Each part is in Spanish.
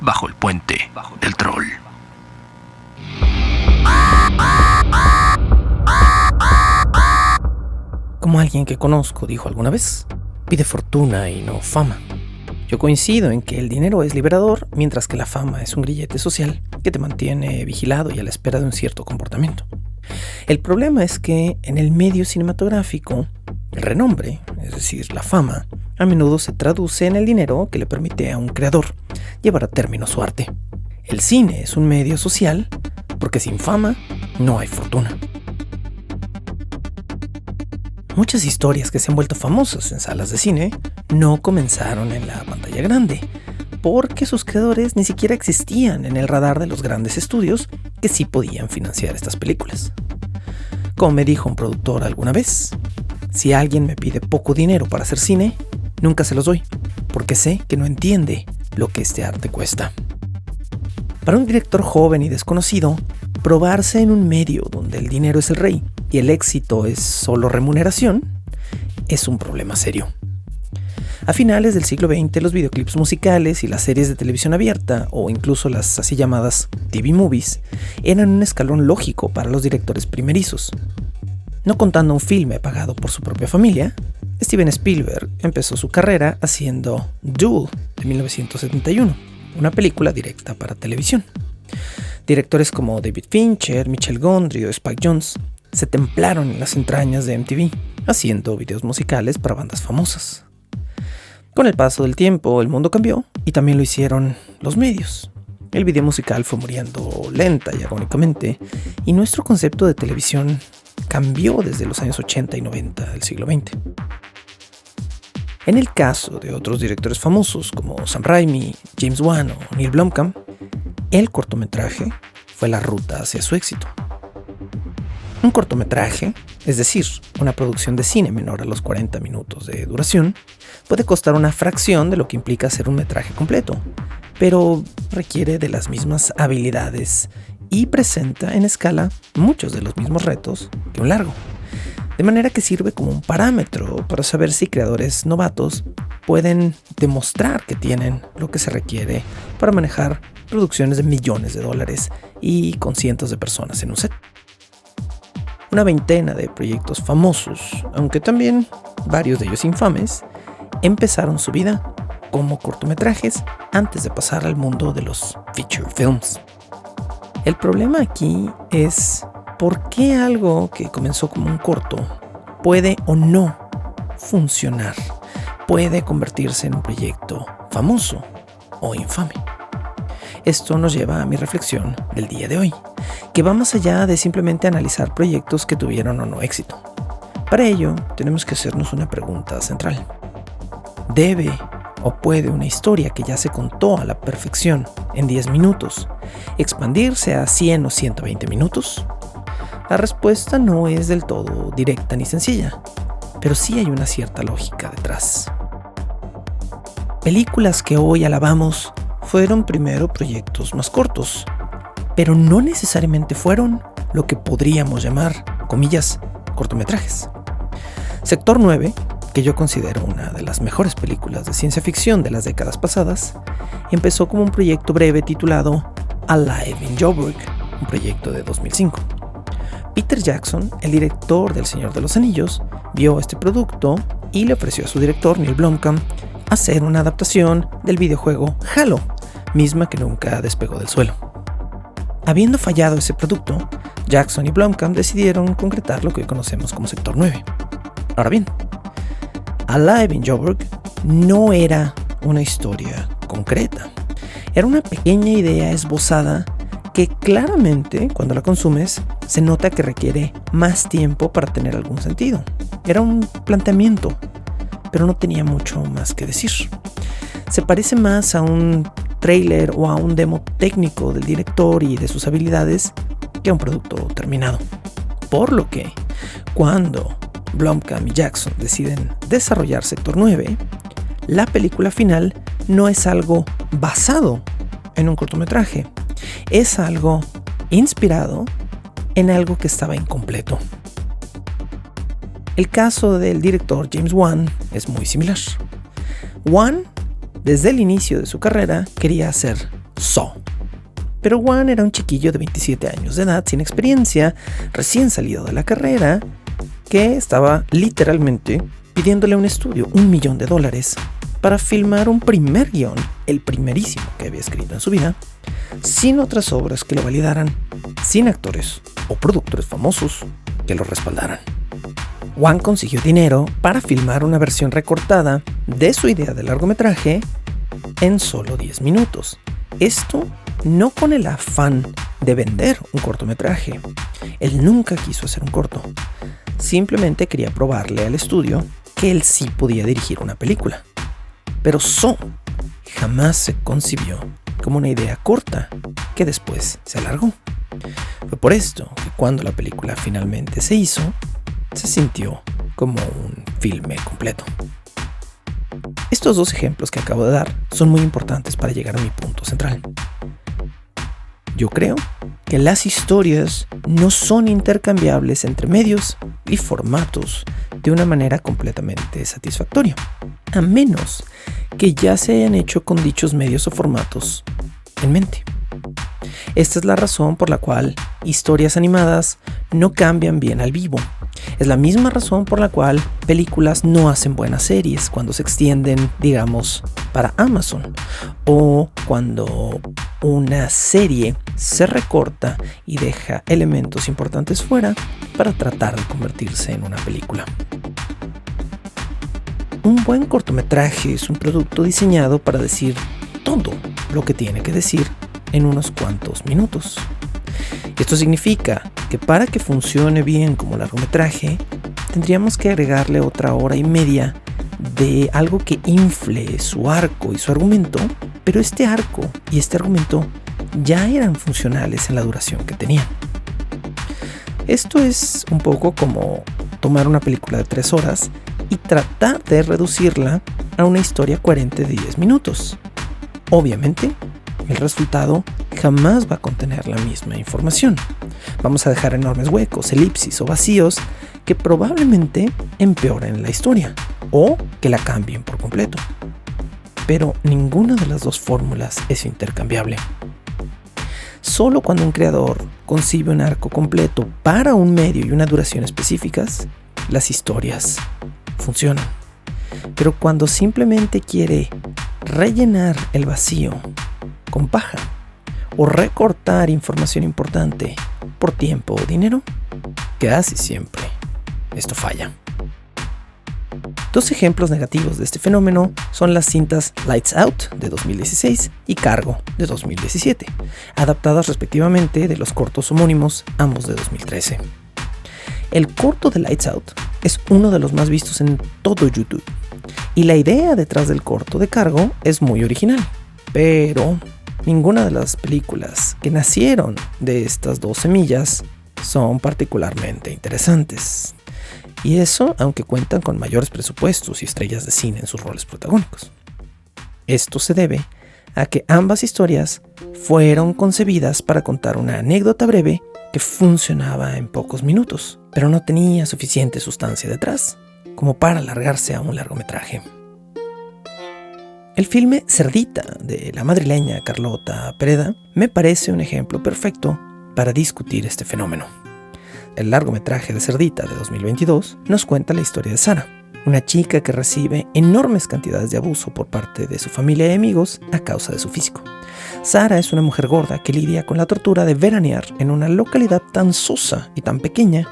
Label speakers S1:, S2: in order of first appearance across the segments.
S1: bajo el puente del troll.
S2: Como alguien que conozco dijo alguna vez, pide fortuna y no fama. Yo coincido en que el dinero es liberador, mientras que la fama es un grillete social que te mantiene vigilado y a la espera de un cierto comportamiento. El problema es que en el medio cinematográfico, el renombre, es decir, la fama, a menudo se traduce en el dinero que le permite a un creador llevar a término su arte. El cine es un medio social porque sin fama no hay fortuna. Muchas historias que se han vuelto famosas en salas de cine no comenzaron en la pantalla grande, porque sus creadores ni siquiera existían en el radar de los grandes estudios que sí podían financiar estas películas. Como me dijo un productor alguna vez, si alguien me pide poco dinero para hacer cine, nunca se los doy, porque sé que no entiende lo que este arte cuesta. Para un director joven y desconocido, probarse en un medio donde el dinero es el rey y el éxito es solo remuneración, es un problema serio. A finales del siglo XX, los videoclips musicales y las series de televisión abierta, o incluso las así llamadas TV movies, eran un escalón lógico para los directores primerizos. No contando un filme pagado por su propia familia, Steven Spielberg empezó su carrera haciendo Duel de 1971, una película directa para televisión. Directores como David Fincher, Michel Gondry o Spike Jonze se templaron en las entrañas de MTV, haciendo videos musicales para bandas famosas. Con el paso del tiempo, el mundo cambió y también lo hicieron los medios. El video musical fue muriendo lenta y agónicamente, y nuestro concepto de televisión cambió desde los años 80 y 90 del siglo XX. En el caso de otros directores famosos como Sam Raimi, James Wan o Neil Blomkamp, el cortometraje fue la ruta hacia su éxito. Un cortometraje, es decir, una producción de cine menor a los 40 minutos de duración, puede costar una fracción de lo que implica hacer un metraje completo, pero requiere de las mismas habilidades y presenta en escala muchos de los mismos retos que un largo. De manera que sirve como un parámetro para saber si creadores novatos pueden demostrar que tienen lo que se requiere para manejar producciones de millones de dólares y con cientos de personas en un set. Una veintena de proyectos famosos, aunque también varios de ellos infames, empezaron su vida como cortometrajes antes de pasar al mundo de los feature films. El problema aquí es por qué algo que comenzó como un corto puede o no funcionar, puede convertirse en un proyecto famoso o infame. Esto nos lleva a mi reflexión del día de hoy, que va más allá de simplemente analizar proyectos que tuvieron o no éxito. Para ello, tenemos que hacernos una pregunta central. ¿Debe o puede una historia que ya se contó a la perfección en 10 minutos expandirse a 100 o 120 minutos? La respuesta no es del todo directa ni sencilla, pero sí hay una cierta lógica detrás. Películas que hoy alabamos fueron primero proyectos más cortos, pero no necesariamente fueron lo que podríamos llamar, comillas, cortometrajes. Sector 9, que yo considero una de las mejores películas de ciencia ficción de las décadas pasadas, empezó como un proyecto breve titulado Alive in Joburg, un proyecto de 2005. Peter Jackson, el director del Señor de los Anillos, vio este producto y le ofreció a su director, Neil Blomkamp, hacer una adaptación del videojuego Halo, misma que nunca despegó del suelo. Habiendo fallado ese producto, Jackson y Blomkamp decidieron concretar lo que hoy conocemos como Sector 9. Ahora bien, Alive in Joburg no era una historia concreta. Era una pequeña idea esbozada que claramente, cuando la consumes, se nota que requiere más tiempo para tener algún sentido. Era un planteamiento, pero no tenía mucho más que decir. Se parece más a un tráiler o a un demo técnico del director y de sus habilidades que a un producto terminado. Por lo que, cuando Blomkamp y Jackson deciden desarrollar Sector 9, la película final no es algo basado en un cortometraje, es algo inspirado en algo que estaba incompleto. El caso del director James Wan es muy similar. Wan, desde el inicio de su carrera, quería hacer Saw. Pero Wan era un chiquillo de 27 años de edad, sin experiencia, recién salido de la carrera, que estaba literalmente pidiéndole a un estudio $1 millón para filmar un primer guión, el primerísimo que había escrito en su vida, sin otras obras que lo validaran, sin actores o productores famosos que lo respaldaran. Wan consiguió dinero para filmar una versión recortada de su idea de largometraje en solo 10 minutos. Esto no con el afán de vender un cortometraje. Él nunca quiso hacer un corto. Simplemente quería probarle al estudio que él sí podía dirigir una película. Pero Saw jamás se concibió como una idea corta que después se alargó. Fue por esto que cuando la película finalmente se hizo, se sintió como un filme completo. Estos dos ejemplos que acabo de dar son muy importantes para llegar a mi punto central. Yo creo que las historias no son intercambiables entre medios y formatos de una manera completamente satisfactoria, a menos que ya se hayan hecho con dichos medios o formatos en mente. Esta es la razón por la cual historias animadas no cambian bien al vivo. Es la misma razón por la cual películas no hacen buenas series cuando se extienden, digamos, para Amazon, o cuando una serie se recorta y deja elementos importantes fuera para tratar de convertirse en una película. Un buen cortometraje es un producto diseñado para decir todo lo que tiene que decir en unos cuantos minutos. Esto significa que para que funcione bien como largometraje, tendríamos que agregarle otra hora y media de algo que infle su arco y su argumento, pero este arco y este argumento ya eran funcionales en la duración que tenían. Esto es un poco como tomar una película de 3 horas y tratar de reducirla a una historia coherente de 10 minutos. Obviamente, el resultado jamás va a contener la misma información. Vamos a dejar enormes huecos, elipsis o vacíos que probablemente empeoren la historia o que la cambien por completo. Pero ninguna de las dos fórmulas es intercambiable. Solo cuando un creador concibe un arco completo para un medio y una duración específicas, las historias funcionan. Pero cuando simplemente quiere rellenar el vacío con paja o recortar información importante por tiempo o dinero, casi siempre esto falla. Dos ejemplos negativos de este fenómeno son las cintas Lights Out de 2016 y Cargo de 2017, adaptadas respectivamente de los cortos homónimos, ambos de 2013. El corto de Lights Out es uno de los más vistos en todo YouTube, y la idea detrás del corto de Cargo es muy original, pero ninguna de las películas que nacieron de estas dos semillas son particularmente interesantes. Y eso aunque cuentan con mayores presupuestos y estrellas de cine en sus roles protagónicos. Esto se debe a que ambas historias fueron concebidas para contar una anécdota breve que funcionaba en pocos minutos, pero no tenía suficiente sustancia detrás como para alargarse a un largometraje. El filme Cerdita de la madrileña Carlota Pereda me parece un ejemplo perfecto para discutir este fenómeno. El largometraje de Cerdita de 2022 nos cuenta la historia de Sara, una chica que recibe enormes cantidades de abuso por parte de su familia y amigos a causa de su físico. Sara es una mujer gorda que lidia con la tortura de veranear en una localidad tan sosa y tan pequeña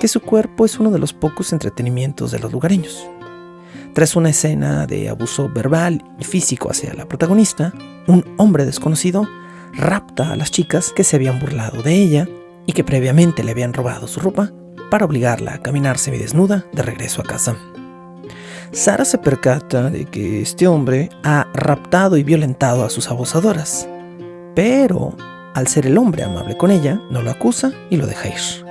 S2: que su cuerpo es uno de los pocos entretenimientos de los lugareños. Tras una escena de abuso verbal y físico hacia la protagonista, un hombre desconocido rapta a las chicas que se habían burlado de ella y que previamente le habían robado su ropa para obligarla a caminar semidesnuda de regreso a casa. Sara se percata de que este hombre ha raptado y violentado a sus abusadoras, pero al ser el hombre amable con ella, no lo acusa y lo deja ir.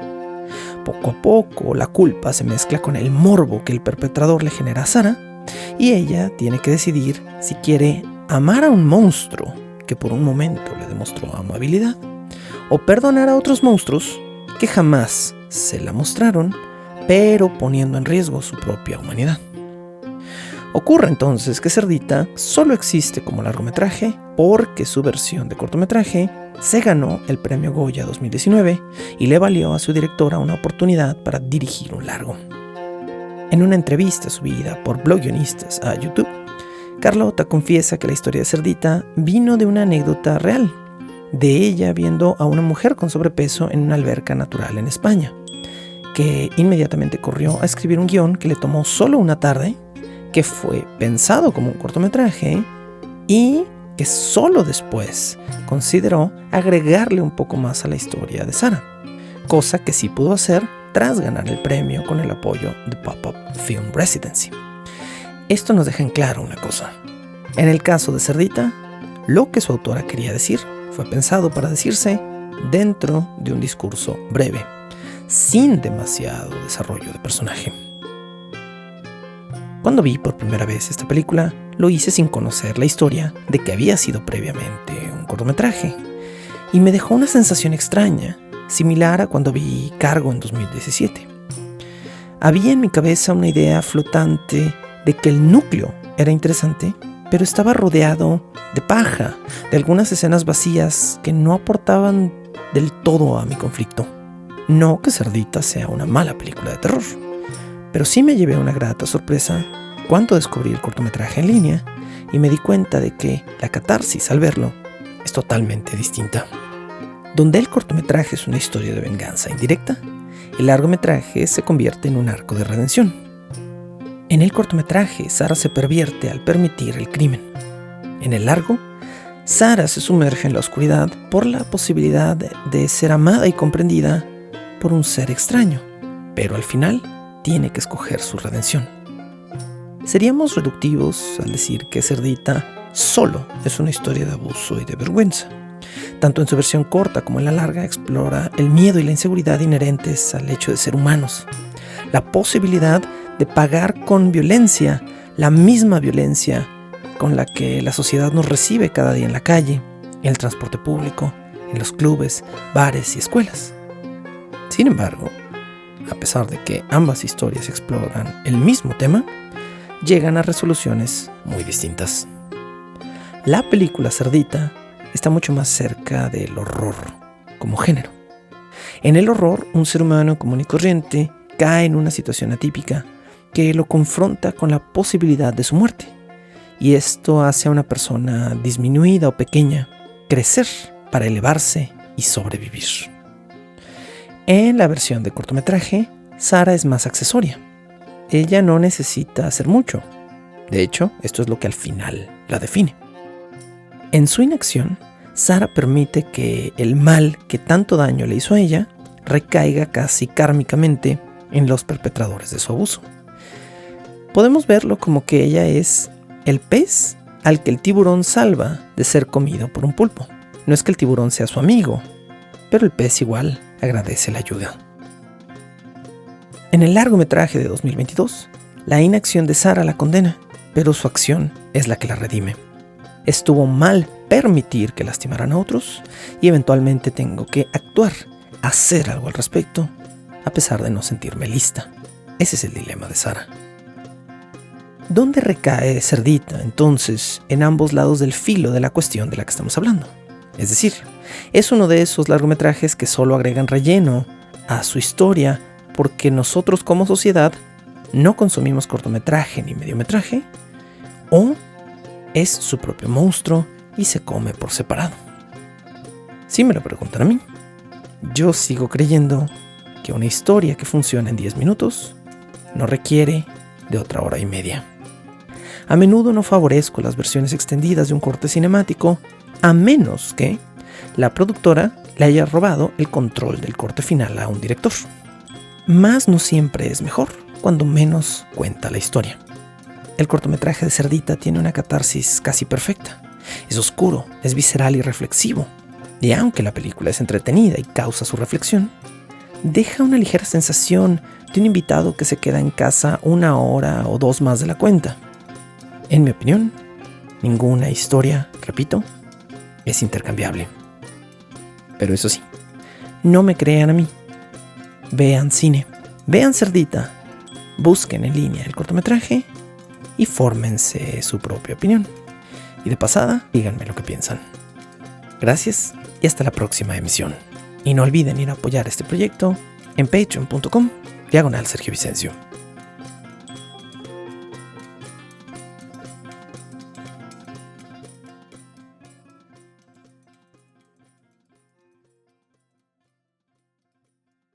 S2: Poco a poco, la culpa se mezcla con el morbo que el perpetrador le genera a Sara, y ella tiene que decidir si quiere amar a un monstruo que por un momento le demostró amabilidad, o perdonar a otros monstruos que jamás se la mostraron, pero poniendo en riesgo su propia humanidad. Ocurre entonces que Cerdita solo existe como largometraje porque su versión de cortometraje se ganó el premio Goya 2019 y le valió a su directora una oportunidad para dirigir un largo. En una entrevista subida por Blog Guionistas a YouTube, Carlota confiesa que la historia de Cerdita vino de una anécdota real, de ella viendo a una mujer con sobrepeso en una alberca natural en España, que inmediatamente corrió a escribir un guión que le tomó solo una tarde, que fue pensado como un cortometraje y que solo después consideró agregarle un poco más a la historia de Sara, cosa que sí pudo hacer tras ganar el premio con el apoyo de Pop-Up Film Residency. Esto nos deja en claro una cosa. En el caso de Cerdita, lo que su autora quería decir fue pensado para decirse dentro de un discurso breve, sin demasiado desarrollo de personaje. Cuando vi por primera vez esta película, lo hice sin conocer la historia de que había sido previamente un cortometraje, y me dejó una sensación extraña, similar a cuando vi Cargo en 2017. Había en mi cabeza una idea flotante de que el núcleo era interesante, pero estaba rodeado de paja, de algunas escenas vacías que no aportaban del todo a mi conflicto. No que Cerdita sea una mala película de terror, pero sí me llevé una grata sorpresa cuando descubrí el cortometraje en línea y me di cuenta de que la catarsis al verlo es totalmente distinta. Donde el cortometraje es una historia de venganza indirecta, el largometraje se convierte en un arco de redención. En el cortometraje, Sara se pervierte al permitir el crimen. En el largo, Sara se sumerge en la oscuridad por la posibilidad de ser amada y comprendida por un ser extraño, pero al final tiene que escoger su redención. Seríamos reductivos al decir que Cerdita solo es una historia de abuso y de vergüenza. Tanto en su versión corta como en la larga explora el miedo y la inseguridad inherentes al hecho de ser humanos, la posibilidad de pagar con violencia la misma violencia con la que la sociedad nos recibe cada día en la calle, en el transporte público, en los clubes, bares y escuelas. Sin embargo, a pesar de que ambas historias exploran el mismo tema, llegan a resoluciones muy distintas. La película Cerdita está mucho más cerca del horror como género. En el horror, un ser humano común y corriente cae en una situación atípica que lo confronta con la posibilidad de su muerte, y esto hace a una persona disminuida o pequeña crecer para elevarse y sobrevivir. En la versión de cortometraje, Sara es más accesoria. Ella no necesita hacer mucho. De hecho, esto es lo que al final la define. En su inacción, Sara permite que el mal que tanto daño le hizo a ella recaiga casi kármicamente en los perpetradores de su abuso. Podemos verlo como que ella es el pez al que el tiburón salva de ser comido por un pulpo. No es que el tiburón sea su amigo, pero el pez igual agradece la ayuda. En el largometraje de 2022, la inacción de Sara la condena, pero su acción es la que la redime. Estuvo mal permitir que lastimaran a otros y eventualmente tengo que actuar, hacer algo al respecto, a pesar de no sentirme lista. Ese es el dilema de Sara. ¿Dónde recae Cerdita, entonces, en ambos lados del filo de la cuestión de la que estamos hablando? Es decir, es uno de esos largometrajes que solo agregan relleno a su historia porque nosotros como sociedad no consumimos cortometraje ni mediometraje, o es su propio monstruo y se come por separado. Si me lo preguntan a mí, yo sigo creyendo que una historia que funciona en 10 minutos no requiere de otra hora y media. A menudo no favorezco las versiones extendidas de un corte cinemático, a menos que la productora le haya robado el control del corte final a un director. Más no siempre es mejor, cuando menos cuenta la historia. El cortometraje de Cerdita tiene una catarsis casi perfecta. Es oscuro, es visceral y reflexivo. Y aunque la película es entretenida y causa su reflexión, deja una ligera sensación de un invitado que se queda en casa 1 hora o 2 más de la cuenta. En mi opinión, ninguna historia, repito, es intercambiable. Pero eso sí, no me crean a mí. Vean cine, vean Cerdita, busquen en línea el cortometraje y fórmense su propia opinión. Y de pasada, díganme lo que piensan. Gracias y hasta la próxima emisión. Y no olviden ir a apoyar este proyecto en patreon.com/Sergio Vicencio.